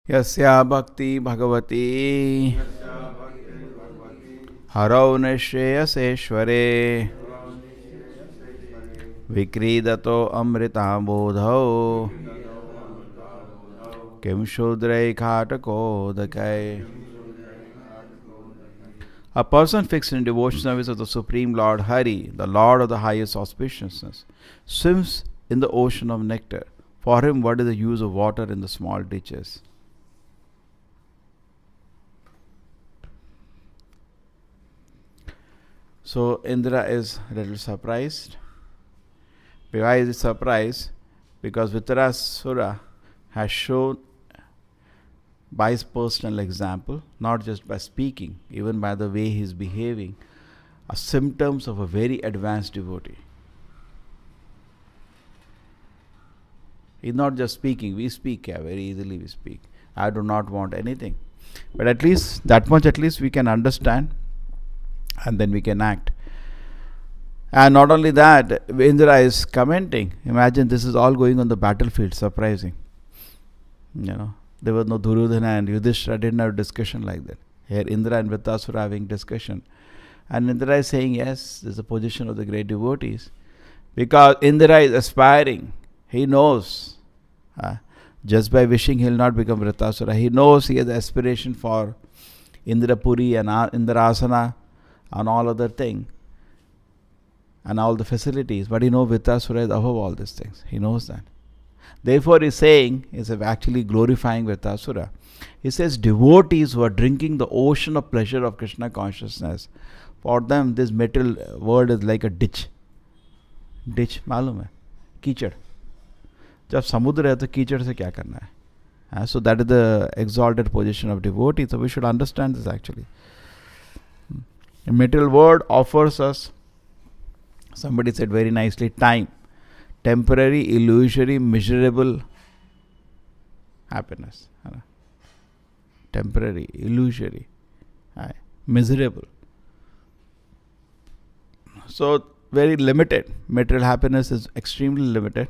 Yasya bhakti bhagavati harau nishayaseshware vikridato amrita bodhau kim shudrai khatako dakai. A person fixed in devotion service of the Supreme Lord Hari, the Lord of the highest auspiciousness, swims in the ocean of nectar. For him, what is the use of water in the small ditches? So Indra is a little surprised. Why is he surprised? Because Vitarasura has shown by his personal example, not just by speaking, even by the way he is behaving, are symptoms of a very advanced devotee. He's not just speaking. We speak, very easily we speak. I do not want anything. But at least, that much at least we can understand, and then we can act. And not only that, Indra is commenting. Imagine this is all going on the battlefield, surprising. There was no Duryodhana and Yudhishthira didn't have a discussion like that. Here Indra and Vritasura are having discussion. And Indra is saying, yes, this is the position of the great devotees. Because Indra is aspiring. He knows. Just by wishing, he will not become Vritasura. He knows he has aspiration for Indrapuri and Indrasana and all other things. And all the facilities. But he knows Vritasura is above all these things. He knows that. Therefore, he is saying, he is actually glorifying Vritasura. He says, devotees who are drinking the ocean of pleasure of Krishna consciousness, for them this material world is like a ditch. Ditch, मालूम है? कीचड़. जब समुद्र है तो कीचड़ से क्या करना है? So that is the exalted position of devotee. So we should understand this actually. The material world offers us, somebody said very nicely, time. Temporary, illusory, miserable happiness. Temporary, illusory, miserable. So, very limited. Material happiness is extremely limited.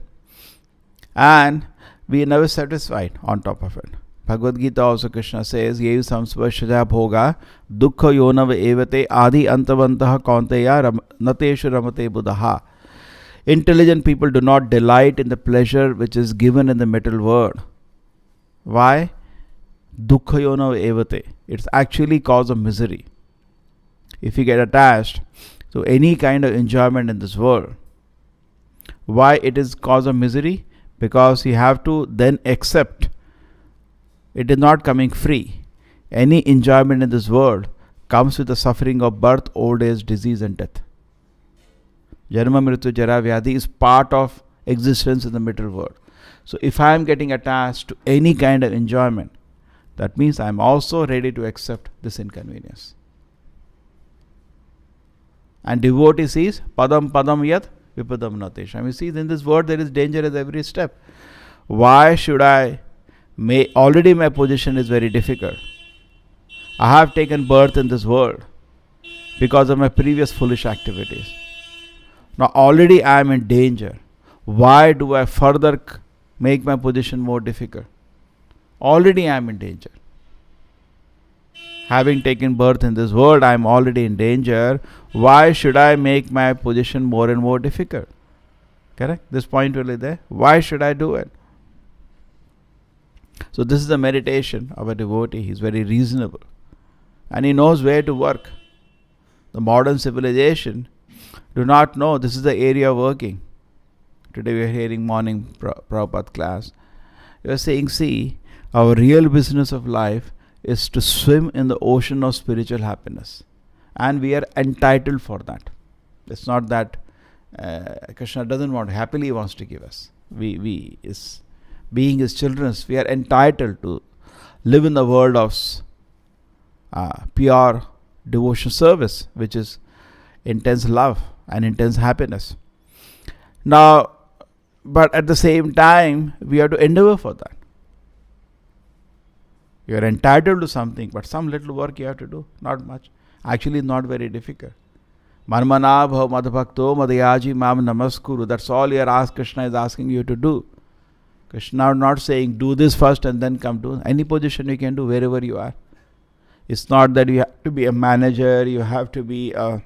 And we are never satisfied on top of it. Bhagavad Gita also Krishna says, Yev samsvarshaja bhoga dukkha yonav evate adi antavantaha kaunteya nateshu ramate buddhaha. Intelligent people do not delight in the pleasure which is given in the material world. Why? Dukkha yonav evate. It's actually cause of misery. If you get attached to any kind of enjoyment in this world, why it is cause of misery? Because you have to then accept it is not coming free. Any enjoyment in this world comes with the suffering of birth, old age, disease and death. Janma mrityu jara vyadhi is part of existence in the material world. So if I am getting attached to any kind of enjoyment, that means I am also ready to accept this inconvenience. And devotee sees padam padam yat vipadam natesham. You see, in this world there is danger at every step. Why should I? Already my position is very difficult. I have taken birth in this world because of my previous foolish activities. Now already I am in danger. Why do I further make my position more difficult? Already I am in danger. Having taken birth in this world, I am already in danger. Why should I make my position more and more difficult? Correct? This point really there. Why should I do it? So this is the meditation of a devotee. He is very reasonable. And he knows where to work. The modern civilization do not know this is the area of working. Today we are hearing morning Prabhupada class. You are saying, see, our real business of life is to swim in the ocean of spiritual happiness. And we are entitled for that. It's not that Krishna doesn't want, happily he wants to give us. We is being his children, we are entitled to live in the world of pure devotion service, which is intense love and intense happiness. Now, but at the same time, we have to endeavor for that. You are entitled to something, but some little work you have to do, not much. Actually, not very difficult. Marmana bhav madbhakto madhyaji mam namaskuru. That's all Krishna is asking you to do. Krishna not saying do this first and then come to any position you can do wherever you are. It's not that you have to be a manager, you have to be a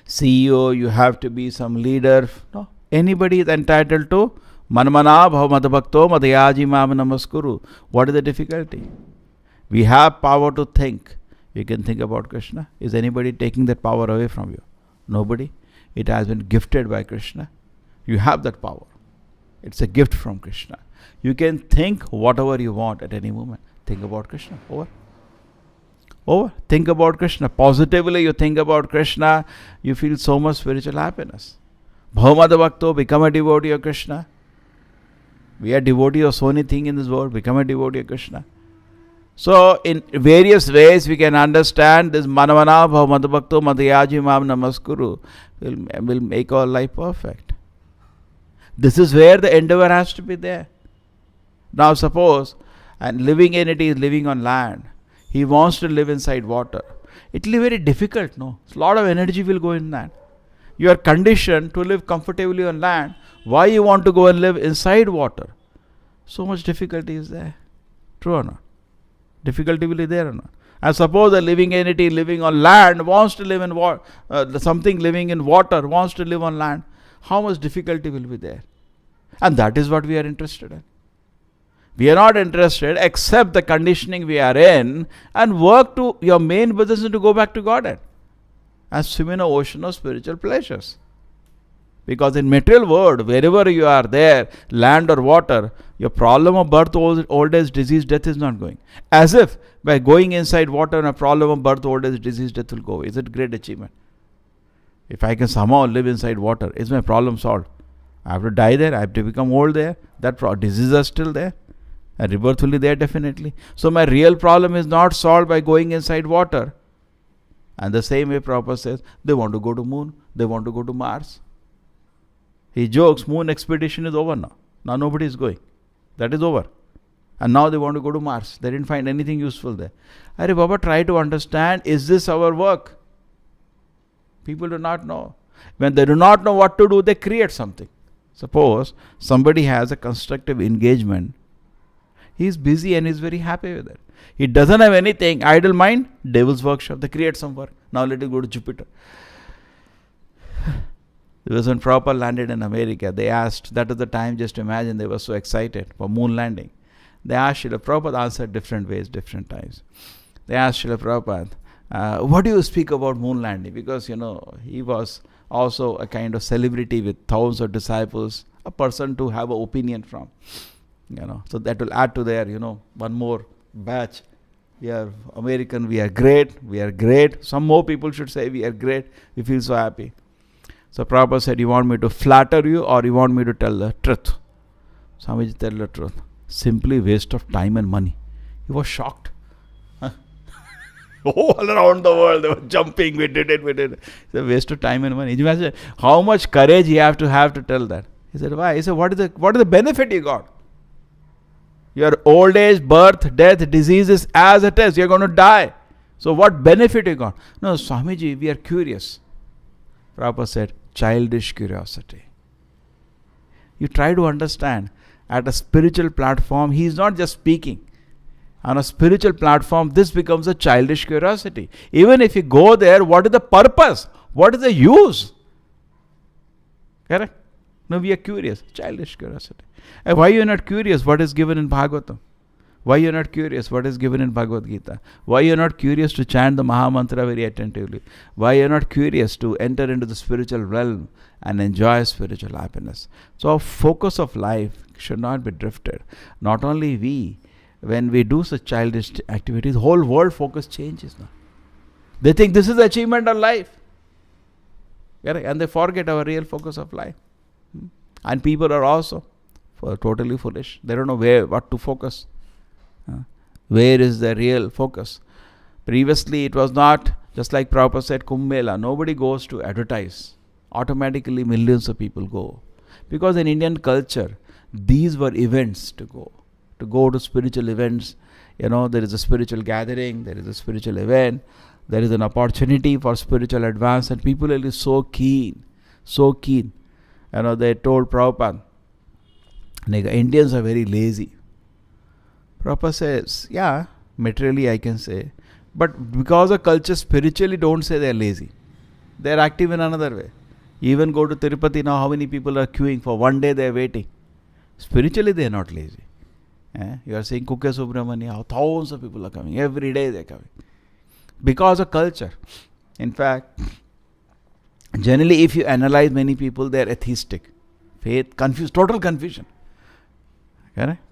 CEO, you have to be some leader. No. Anybody is entitled to Manmana bhav madbhakto madyaji mam namaskuru. What is the difficulty? We have power to think. We can think about Krishna. Is anybody taking that power away from you? Nobody. It has been gifted by Krishna. You have that power. It's a gift from Krishna. You can think whatever you want at any moment. Think about Krishna. Over. Over. Think about Krishna. Positively you think about Krishna, you feel so much spiritual happiness. Bhavamada Bhakto, become a devotee of Krishna. We are devotees of so many things in this world. Become a devotee of Krishna. So in various ways we can understand this Manavana Bhavamada Bhakto Madhyaji Mam Namaskuru will make our life perfect. This is where the endeavor has to be there. Now suppose, and living entity is living on land. He wants to live inside water. It will be very difficult, no? A lot of energy will go in that. You are conditioned to live comfortably on land. Why you want to go and live inside water? So much difficulty is there. True or not? Difficulty will be there or not? And suppose a living entity living on land wants to live in water, something living in water wants to live on land. How much difficulty will be there? And that is what we are interested in. We are not interested except the conditioning we are in and work to your main business is to go back to Godhead and swim in an ocean of spiritual pleasures. Because in material world, wherever you are there, land or water, your problem of birth, old age, disease, death is not going. As if by going inside water, a problem of birth, old age, disease, death will go. Is it a great achievement? If I can somehow live inside water, is my problem solved? I have to die there, I have to become old there, that diseases are still there. And rebirth will be there definitely. So my real problem is not solved by going inside water. And the same way Prabhupada says, they want to go to moon, they want to go to Mars. He jokes, moon expedition is over now. Now nobody is going. That is over. And now they want to go to Mars. They didn't find anything useful there. Arey Baba, try to understand, is this our work? People do not know. When they do not know what to do, they create something. Suppose somebody has a constructive engagement. He is busy and he is very happy with it. He doesn't have anything. Idle mind, devil's workshop. They create some work. Now let it go to Jupiter. It was when Prabhupada landed in America. They asked, that was the time, just imagine, they were so excited for moon landing. They asked Srila Prabhupada, answered different ways, different times. They asked Srila Prabhupada, what do you speak about moon landing? Because, he was also a kind of celebrity with thousands of disciples, a person to have an opinion from. So that will add to their, one more batch. We are American, we are great, we are great. Some more people should say we are great, we feel so happy. So Prabhupada said, you want me to flatter you or you want me to tell the truth? Swamiji, tell the truth. Simply waste of time and money. He was shocked. All around the world they were jumping, we did it. It's a waste of time and money. Imagine how much courage you have to tell that. He said, why? He said, what is the benefit you got? Your old age, birth, death, disease is as it is. You're going to die. So what benefit you got? No, Swamiji, we are curious. Prabhupada said, childish curiosity. You try to understand, at a spiritual platform, he is not just speaking. On a spiritual platform, this becomes a childish curiosity. Even if you go there, what is the purpose? What is the use? Correct? No, we are curious. Childish curiosity. And why you are not curious what is given in Bhagavatam? Why you are not curious what is given in Bhagavad Gita? Why you are not curious to chant the Mahamantra very attentively? Why you are not curious to enter into the spiritual realm and enjoy spiritual happiness? So our focus of life should not be drifted. Not only we, when we do such childish activities, the whole world focus changes now. They think this is the achievement of life. And they forget our real focus of life. And people are also totally foolish. They don't know what to focus. Where is the real focus? Previously it was not, just like Prabhupada said, Kumbh Mela. Nobody goes to advertise. Automatically millions of people go. Because in Indian culture, these were events to go. To go to spiritual events. There is a spiritual gathering, there is a spiritual event, there is an opportunity for spiritual advance, and people are so keen. They told Prabhupada, Indians are very lazy. Prabhupada says, yeah, materially I can say, but because of culture, spiritually don't say they are lazy. They are active in another way. Even go to Tirupati now, how many people are queuing for one day? They are waiting. Spiritually, they are not lazy. You are saying Kukke Subramania, how thousands of people are coming. Every day they are coming. Because of culture. In fact, generally if you analyze many people, they are atheistic. Faith, confused, total confusion.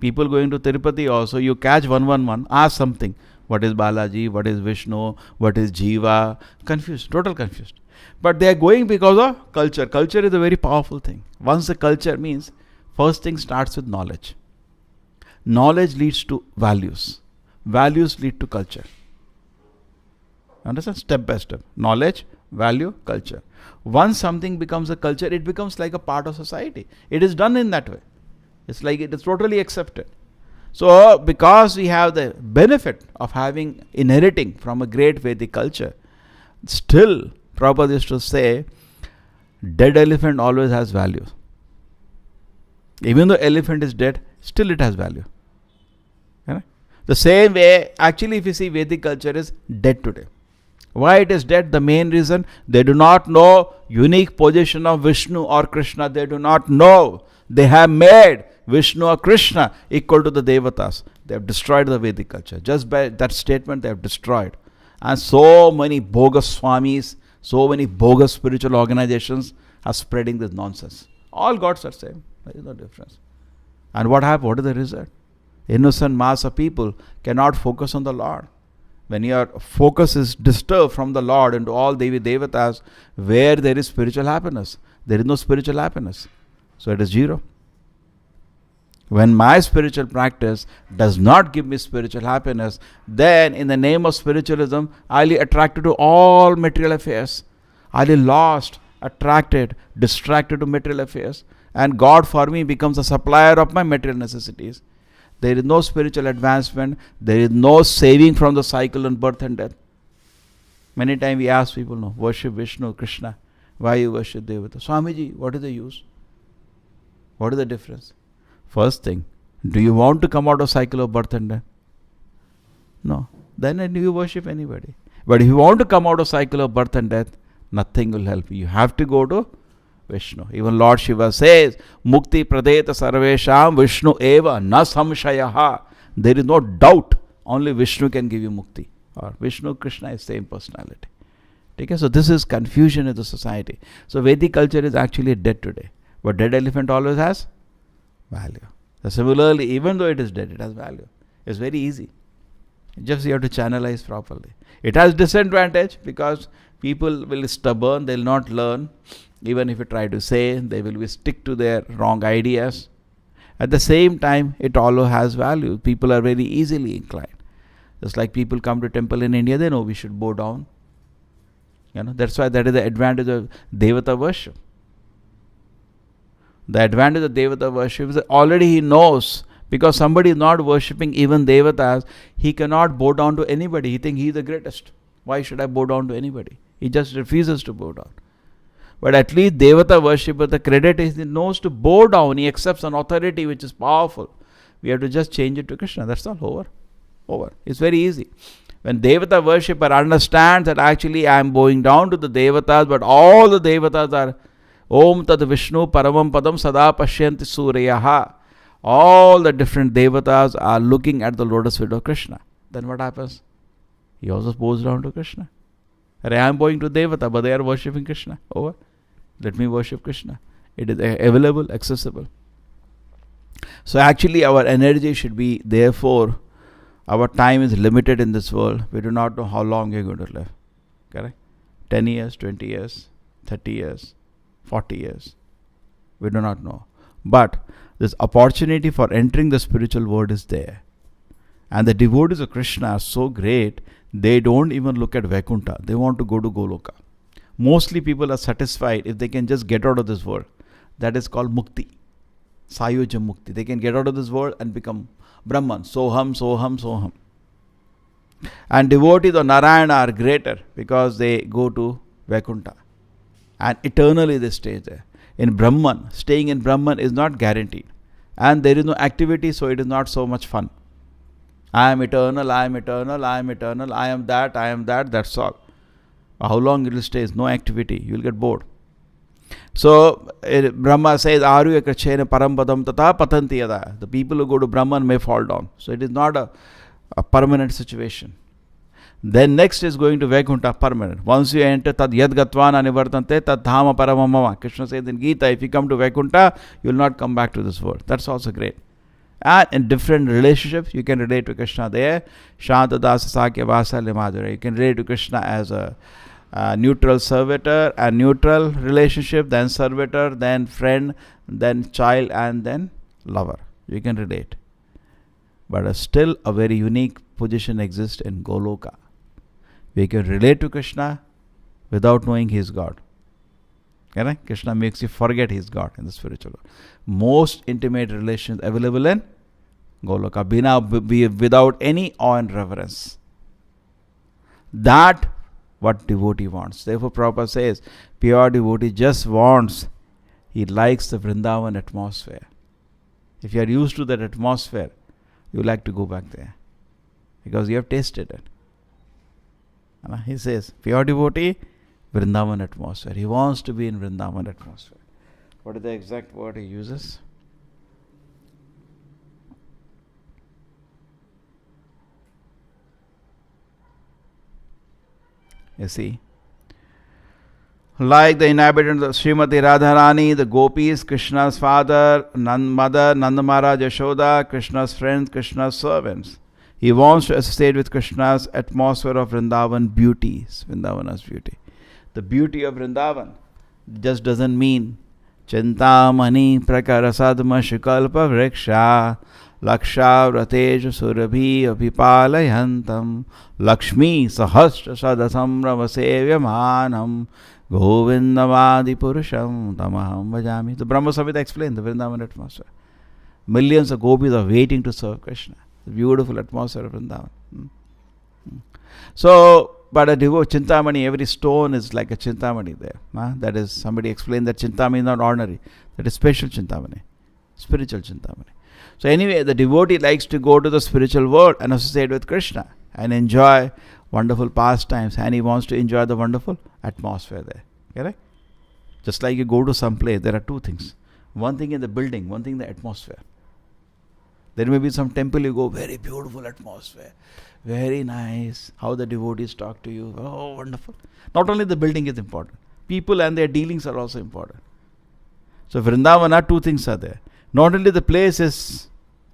People going to Tirupati also, you catch 111, ask something. What is Balaji? What is Vishnu? What is Jiva? Confused, total confused. But they are going because of culture. Culture is a very powerful thing. Once the culture means, first thing starts with knowledge. Knowledge leads to values. Values lead to culture. Understand? Step by step. Knowledge, value, culture. Once something becomes a culture, it becomes like a part of society. It is done in that way. It's like it is totally accepted. So, because we have the benefit of inheriting from a great Vedic culture, still, Prabhupada used to say, dead elephant always has value. Even though elephant is dead, still it has value. The same way, actually, if you see, Vedic culture is dead today. Why it is dead? The main reason, they do not know unique position of Vishnu or Krishna. They do not know. They have made Vishnu or Krishna equal to the Devatas. They have destroyed the Vedic culture. Just by that statement, they have destroyed. And so many bogus swamis, so many bogus spiritual organizations are spreading this nonsense. All gods are same. There is no difference. And what happened? What is the result? Innocent mass of people cannot focus on the Lord. When your focus is disturbed from the Lord into all Devi Devatas, where there is spiritual happiness, there is no spiritual happiness. So it is zero. When my spiritual practice does not give me spiritual happiness, then in the name of spiritualism, I'll be attracted to all material affairs. I'll be lost, attracted, distracted to material affairs. And God for me becomes a supplier of my material necessities. There is no spiritual advancement. There is no saving from the cycle of birth and death. Many times we ask people, no, worship Vishnu, Krishna. Why you worship Devata? Swamiji, what is the use? What is the difference? First thing, do you want to come out of cycle of birth and death? No. Then you worship anybody. But if you want to come out of cycle of birth and death, nothing will help you. You have to go to Vishnu. Even Lord Shiva says, Mukti pradeta sarvesham Vishnu eva na samshayaha. There is no doubt. Only Vishnu can give you mukti. Or Vishnu, Krishna is same personality. Okay? So this is confusion in the society. So Vedic culture is actually dead today. But dead elephant always has value. So similarly, even though it is dead, it has value. It's very easy. Just you have to channelize properly. It has disadvantage because people will be stubborn, they will not learn. Even if you try to say, they will be stick to their wrong ideas. At the same time, it also has value. People are very easily inclined. Just like people come to temple in India, they know we should bow down. That's why that is the advantage of Devata worship. The advantage of Devata worship is that already he knows, because somebody is not worshipping even Devatas, he cannot bow down to anybody. He thinks he is the greatest. Why should I bow down to anybody? He just refuses to bow down. But at least Devata worshipper, the credit is he knows to bow down. He accepts an authority which is powerful. We have to just change it to Krishna. That's all. Over. It's very easy. When Devata worshipper understands that actually I am bowing down to the Devatas, but all the Devatas are Om Tad Vishnu Paramam Padam Sada Pashyanti Suryaha. All the different Devatas are looking at the lotus feet of Krishna. Then what happens? He also bows down to Krishna. I am bowing to Devata, but they are worshipping Krishna. Over. Let me worship Krishna. It is available, accessible. So actually our energy should be, therefore, our time is limited in this world. We do not know how long we are going to live. Correct? 10 years, 20 years, 30 years, 40 years. We do not know. But this opportunity for entering the spiritual world is there. And the devotees of Krishna are so great, they don't even look at Vaikuntha. They want to go to Goloka. Mostly people are satisfied if they can just get out of this world. That is called Mukti. Sayuja Mukti. They can get out of this world and become Brahman. Soham, Soham, Soham. And devotees of Narayana are greater because they go to Vaikuntha. And eternally they stay there. In Brahman, staying in Brahman is not guaranteed. And there is no activity, so it is not so much fun. I am eternal, I am eternal, I am eternal, I am that, that's all. How long it will stay is no activity, you will get bored. So Brahma says, Arya Krachena Parampadam Tata Patanti Yada. The people who go to Brahman may fall down. So it is not a permanent situation. Then next is going to Vaikuntha, permanent. Once you enter Tad Yad Gatvana Nivartante Tad Dhama Paramamama. Krishna says in Gita, if you come to Vaikuntha, you will not come back to this world. That's also great. And in different relationships, you can relate to Krishna there. Shanta Dasa Sakya Vasa Limadura. You can relate to Krishna as a neutral servitor, a neutral relationship, then servitor, then friend, then child, and then lover. You can relate. But still a very unique position exists in Goloka. We can relate to Krishna without knowing he is God. Correct? Krishna makes you forget he is God in the spiritual world. Most intimate relations available in Goloka, without any awe and reverence. That what devotee wants. Therefore Prabhupada says, pure devotee just wants, he likes the Vrindavan atmosphere. If you are used to that atmosphere, you like to go back there. Because you have tasted it. He says, pure devotee, Vrindavan atmosphere. He wants to be in Vrindavan atmosphere. What is the exact word he uses? You see, like the inhabitants of Srimati Radharani, the gopis, Krishna's father, mother, Nanda Maharaj, Yashoda, Krishna's friends, Krishna's servants. He wants to associate with Krishna's atmosphere of Vrindavan beauties, Vrindavana's beauty. The beauty of Vrindavan just doesn't mean Chintamani Prakarasadma Shikalpa Vriksha Laksha Vratesh Surabhi Abhipalayantam Lakshmi Sahasra Sadasamrava Sevyamanam Govindavadi Purusham Tamaham Bhajami. The Brahma Samhita explained the Vrindavan atmosphere. Millions of gopis are waiting to serve Krishna. The beautiful atmosphere of Vrindavan. So, but a Chintamani, every stone is like a Chintamani there. That is, somebody explained that Chintamani is not ordinary. That is special Chintamani. Spiritual Chintamani. So anyway, the devotee likes to go to the spiritual world and associate with Krishna and enjoy wonderful pastimes, and he wants to enjoy the wonderful atmosphere there. Correct? Just like you go to some place, there are two things. One thing in the building, one thing in the atmosphere. There may be some temple you go, very beautiful atmosphere, very nice, how the devotees talk to you, oh wonderful. Not only the building is important, people and their dealings are also important. So Vrindavana, two things are there. Not only the place is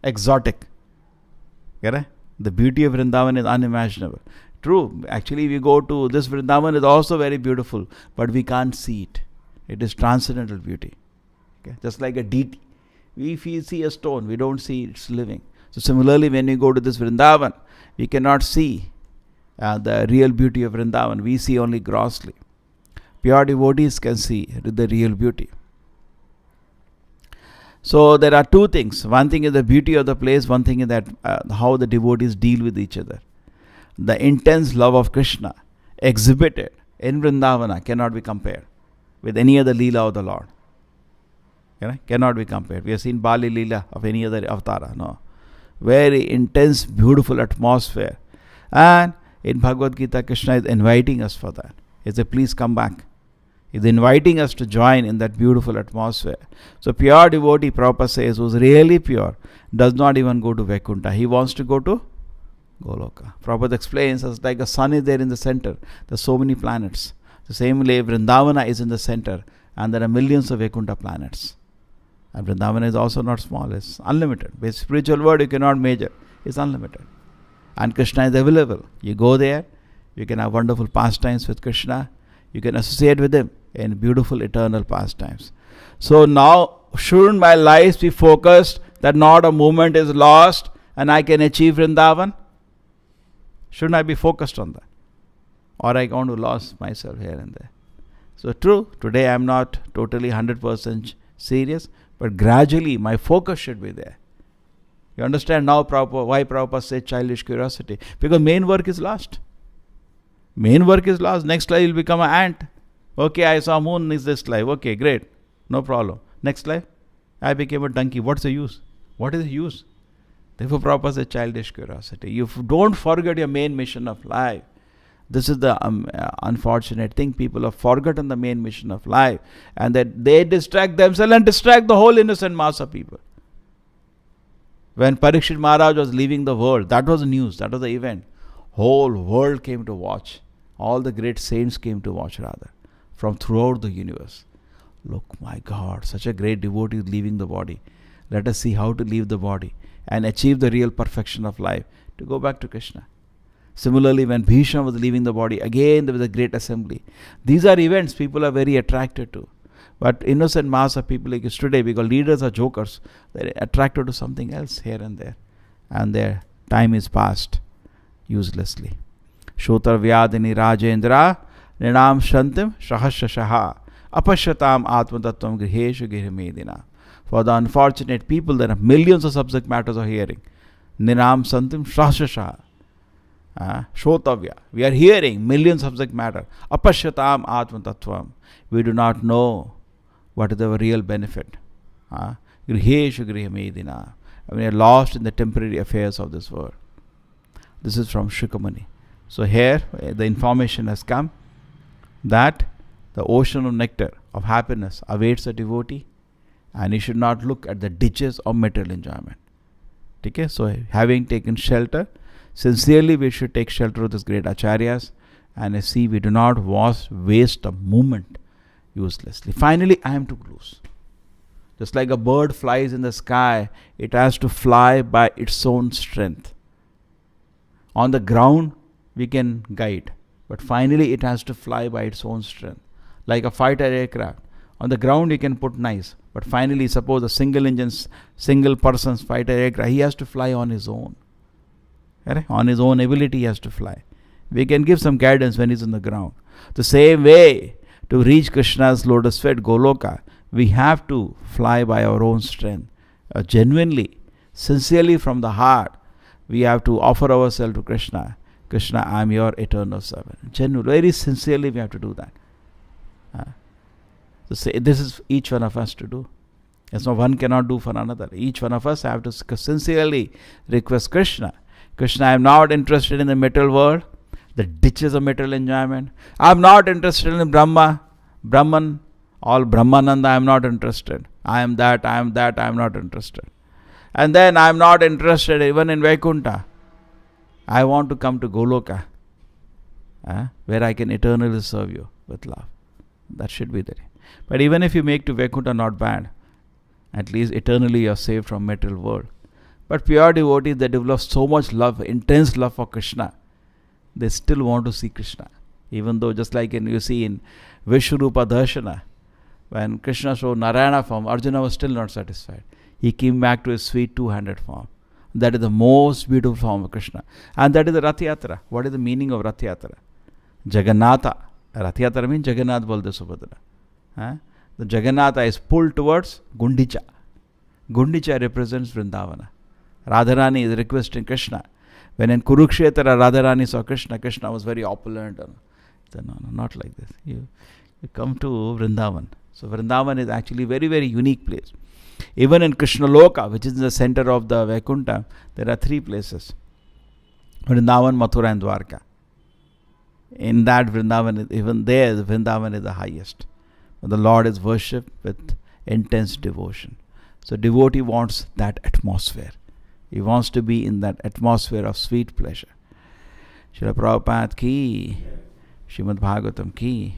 exotic, correct? The beauty of Vrindavan is unimaginable. True, actually we go to this Vrindavan is also very beautiful, but we can't see it. It is transcendental beauty. Okay? Just like a deity. If we see a stone, we don't see its living. So similarly, when we go to this Vrindavan, we cannot see the real beauty of Vrindavan. We see only grossly. Pure devotees can see the real beauty. So there are two things. One thing is the beauty of the place. One thing is that how the devotees deal with each other. The intense love of Krishna exhibited in Vrindavana cannot be compared with any other Leela of the Lord. Cannot be compared. We have seen Bali Leela of any other avatara. No. Very intense, beautiful atmosphere. And in Bhagavad Gita, Krishna is inviting us for that. He says, please come back. He is inviting us to join in that beautiful atmosphere. So pure devotee, Prabhupada says, who is really pure, does not even go to Vaikuntha. He wants to go to Goloka. Prabhupada explains, as like a sun is there in the center. There are so many planets. The same way Vrindavana is in the center, and there are millions of Vaikuntha planets. And Vrindavana is also not small, it's unlimited. With spiritual world you cannot measure, it's unlimited. And Krishna is available. You go there, you can have wonderful pastimes with Krishna, you can associate with him in beautiful eternal pastimes. So now, shouldn't my life be focused that not a moment is lost and I can achieve Vrindavan? Shouldn't I be focused on that? Or I want to lose myself here and there. So true, today I am not totally 100% serious, but gradually my focus should be there. You understand now why Prabhupada said childish curiosity? Because main work is lost. Main work is lost. Next life will become an ant. Okay, I saw moon is this life. Okay, great. No problem. Next life, I became a donkey. What's the use? What is the use? Therefore, Prabhupada says childish curiosity. You don't forget your main mission of life. This is the unfortunate thing. People have forgotten the main mission of life, and that they distract themselves and distract the whole innocent mass of people. When Parikshit Maharaj was leaving the world, that was the news, that was the event. Whole world came to watch. All the great saints came to watch rather, from throughout the universe. Look, my God, such a great devotee is leaving the body. Let us see how to leave the body and achieve the real perfection of life, to go back to Krishna. Similarly, when Bhishma was leaving the body, again there was a great assembly. These are events people are very attracted to. But innocent mass of people like today, because leaders are jokers, they're attracted to something else here and there. And their time is passed uselessly. Shotar Vyadini Rajendra Ninam Shantim Shahashaha Apashyatam Atmatattvam Griheshu Girhimedina. For the unfortunate people, there are millions of subject matters of hearing. Ninam Santim Shahashaha. Shotavya. We are hearing millions of subject matter. Apashyatam Atmatattvam. We do not know what is the real benefit. Griheshu Grihimedina. We are lost in the temporary affairs of this world. This is from Shukamani. So here the information has come that the ocean of nectar of happiness awaits a devotee, and he should not look at the ditches of material enjoyment. Okay? So having taken shelter, sincerely we should take shelter of these great acharyas, and see we do not waste a moment uselessly. Finally, I am to close. Just like a bird flies in the sky, it has to fly by its own strength. On the ground, we can guide, but finally it has to fly by its own strength. Like a fighter aircraft. On the ground, you can put nice, but finally, suppose a single engine, single person's fighter aircraft, he has to fly on his own. On his own ability, he has to fly. We can give some guidance when he's on the ground. The same way, to reach Krishna's lotus feet, Goloka, we have to fly by our own strength. Genuinely, sincerely from the heart, we have to offer ourselves to Krishna. Krishna, I am your eternal servant. Genuinely, very sincerely we have to do that. So say, this is each one of us to do. As no one cannot do for another. Each one of us have to sincerely request Krishna. Krishna, I am not interested in the material world, the ditches of material enjoyment. I am not interested in Brahman, all Brahmananda, I am not interested. I am that, I am not interested. And then I am not interested even in Vaikuntha. I want to come to Goloka, where I can eternally serve you with love. That should be there. But even if you make to Vaikuntha not bad, at least eternally you are saved from material world. But pure devotees, they develop so much love, intense love for Krishna, they still want to see Krishna. Even though just like you see in Vishwarupa Darshana, when Krishna showed Narayana form, Arjuna was still not satisfied. He came back to his sweet two-handed form. That is the most beautiful form of Krishna. And that is the Rath Yatra. What is the meaning of Rath Yatra? Jagannatha. Rath Yatra means Jagannath Baldev Subhadra. The Jagannatha is pulled towards Gundicha. Gundicha represents Vrindavana. Radharani is requesting Krishna. When in Kurukshetra, Radharani saw Krishna, Krishna was very opulent. No, not like this. You come to Vrindavan. So Vrindavan is actually a very, very unique place. Even in Krishna Loka, which is in the center of the Vaikuntha, there are three places. Vrindavan, Mathura and Dwarka. In that Vrindavan, even there, the Vrindavan is the highest. The Lord is worshipped with intense devotion. So devotee wants that atmosphere. He wants to be in that atmosphere of sweet pleasure. Srila Prabhupada ki, Srimad Bhagavatam ki.